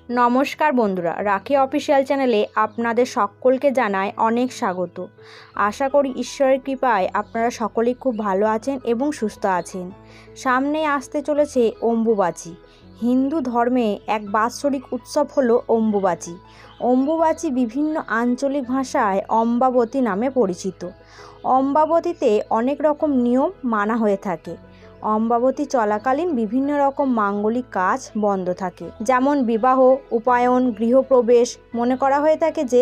নমস্কার বন্ধুরা, রাখি অফিসিয়াল চ্যানেলে আপনাদের সকলকে জানাই অনেক স্বাগত। আশা করি ঈশ্বরের কৃপায় আপনারা সকলেই খুব ভালো আছেন এবং সুস্থ আছেন। সামনে আসতে চলেছে অম্বুবাচী। হিন্দু ধর্মে এক বাৎসরিক উৎসব হলো অম্বুবাচী। অম্বুবাচী বিভিন্ন আঞ্চলিক ভাষায় অম্বাবতী নামে পরিচিত। অম্বাবতীতে অনেক রকম নিয়ম মানা হয়ে থাকে। অম্বাবতী চলাকালীন বিভিন্ন রকম মাঙ্গলিক কাজ বন্ধ থাকে, যেমন বিবাহ, উপায়ন, গৃহপ্রবেশ। মনে করা হয়ে থাকে যে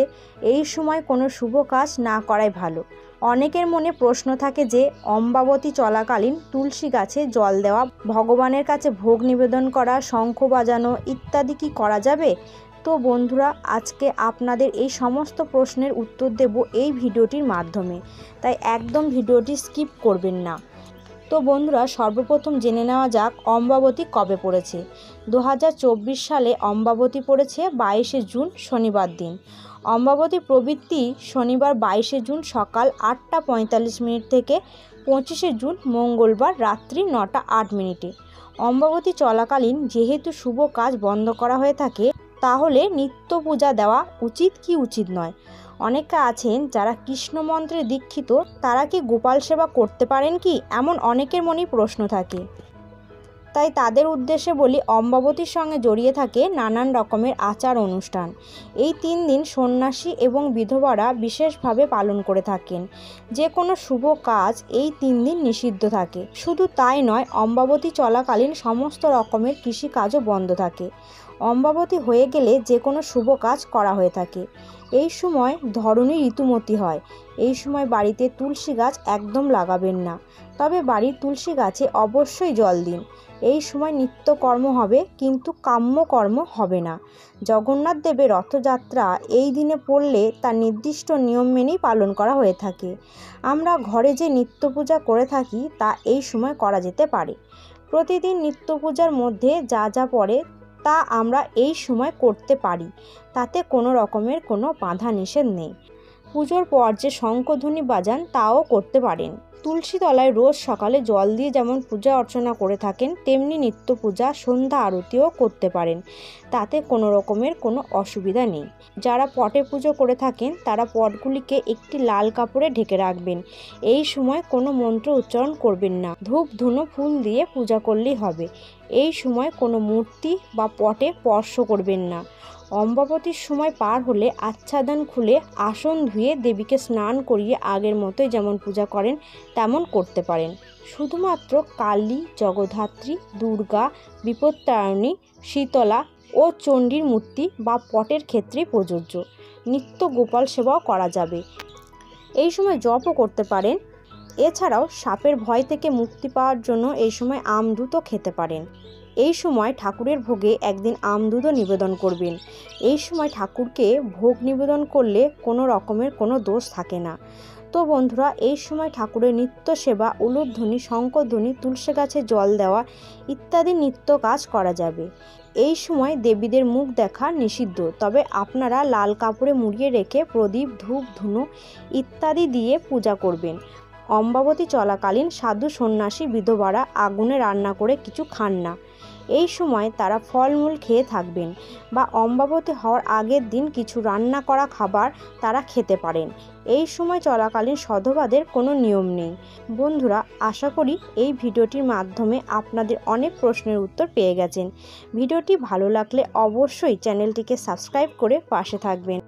এই সময় কোনো শুভ কাজ না করাই ভালো। অনেকের মনে প্রশ্ন থাকে যে অম্বাবতী চলাকালীন তুলসী গাছে জল দেওয়া, ভগবানের কাছে ভোগ নিবেদন করা, শঙ্খ বাজানো ইত্যাদি কি করা যাবে? তো বন্ধুরা, আজকে আপনাদের এই সমস্ত প্রশ্নের উত্তর দেব এই ভিডিওটির মাধ্যমে, তাই একদম ভিডিওটি স্কিপ করবেন না। তো বন্ধুরা, সর্বপ্রথম জেনে নেওয়া যাক অম্বাবতী কবে পড়েছে। 2024 সালে অম্বাবতী পড়েছে 22শে জুন শনিবার দিন। অম্বাবতী প্রবৃত্তি শনিবার 22শে জুন সকাল 8টা 45 মিনিট থেকে 25শে জুন মঙ্গলবার রাত্রি 9টা 8 মিনিটে। অম্বাবতী চলাকালীন যেহেতু শুভ কাজ বন্ধ করা হয়ে থাকে, তাহলে নিত্য পূজা দেওয়া উচিত কি উচিত নয়। অনেকে আছেন যারা কৃষ্ণ মন্ত্রে দীক্ষিত, তারা কি গোপাল সেবা করতে পারেন কি, এমন অনেকের মনেই প্রশ্ন থাকে। তাই তাদের উদ্দেশ্যে বলি, অম্বাবতীর সঙ্গে জড়িয়ে থাকে নানান রকমের আচার অনুষ্ঠান। এই 3 দিন সন্ন্যাসী এবং বিধবারা বিশেষভাবে পালন করে থাকেন। যে কোনো শুভ কাজ এই 3 দিন নিষিদ্ধ থাকে। শুধু তাই নয়, অম্বাবতী চলাকালীন সমস্ত রকমের কৃষিকাজও বন্ধ থাকে। অম্বাবতী হয়ে গেলে যে কোনো শুভ কাজ করা হয়ে থাকে। এই সময় ধরণী ঋতুমতী হয়। এই সময় বাড়িতে তুলসী গাছ একদম লাগাবেন না, তবে বাড়ির তুলসী গাছে অবশ্যই জল দিন। এই সময় নিত্যকর্ম হবে, কিন্তু কাম্যকর্ম হবে না। জগন্নাথ দেবের রথযাত্রা এই দিনে পড়লে তার নির্দিষ্ট নিয়ম মেনেই পালন করা হয়ে থাকে। আমরা ঘরে যে নিত্য পূজা করে থাকি তা এই সময় করা যেতে পারে। প্রতিদিন নিত্য পূজার মধ্যে যা যা পড়ে তা আমরা এই সময় করতে পারি, তাতে কোনো রকমের কোনো বাধা নিষেধ নেই। পুজোর পর যে শঙ্খধ্বনি বাজান তাও করতে পারেন। তুলসী তলায় রোজ সকালে জল দিয়ে যেমন পূজা অর্চনা করে থাকেন, তেমনি নিত্য পূজা সন্ধ্যা আরতিও করতে পারেন, তাতে কোনো রকমের কোনো অসুবিধা নেই। যারা পটে পুজো করে থাকেন তারা পটগুলিকে একটি লাল কাপড়ে ঢেকে রাখবেন। এই সময় কোনো মন্ত্র উচ্চারণ করবেন না, ধূপ ধুনো ফুল দিয়ে পূজা করলেই হবে। এই সময় কোনো মূর্তি বা পটে স্পর্শ করবেন না। অম্বাবতীর সময় পার হলে আচ্ছাদন খুলে আসন ধুয়ে দেবীকে স্নান করিয়ে আগের মতোই যেমন পূজা করেন তেমন করতে পারেন। শুধুমাত্র কালী, জগদ্ধাত্রী, দুর্গা, বিপত্তারিণী, শীতলা ও চণ্ডীর মূর্তি বা পটের ক্ষেত্রেই প্রযোজ্য। নিত্য গোপাল সেবাও করা যাবে। এই সময় জপও করতে পারেন। এছাড়াও সাপের ভয় থেকে মুক্তি পাওয়ার জন্য এই সময় আমদুধও খেতে পারেন। এই সময় ঠাকুরের ভোগে একদিন আমদুধও নিবেদন করবেন। এই সময় ঠাকুরকে ভোগ নিবেদন করলে কোনো রকমের কোনো দোষ থাকে না। তো বন্ধুরা, এই সময় ঠাকুরের নিত্য সেবা, উলুধ্বনি, শঙ্খধ্বনি, তুলসী গাছে জল দেওয়া ইত্যাদি নিত্য কাজ করা যাবে। এই সময় দেবীদের মুখ দেখা নিষিদ্ধ, তবে আপনারা লাল কাপড়ে মুড়িয়ে রেখে প্রদীপ, ধূপ ধুনো ইত্যাদি দিয়ে পূজা করবেন। অম্বাবতী চলাকালীন সাধু সন্ন্যাসী বিধবারা আগুনে রান্না করে কিছু খান না। এই সময় তারা ফলমূল খেয়ে থাকবেন, বা অম্বাবতী হওয়ার আগের দিন কিছু রান্না করা খাবার তারা খেতে পারেন। এই সময় চলাকালীন সধবাদের কোনো নিয়ম নেই। বন্ধুরা, আশা করি এই ভিডিওটির মাধ্যমে আপনাদের অনেক প্রশ্নের উত্তর পেয়ে গেছেন। ভিডিওটি ভালো লাগলে অবশ্যই চ্যানেলটিকে সাবস্ক্রাইব করে পাশে থাকবেন।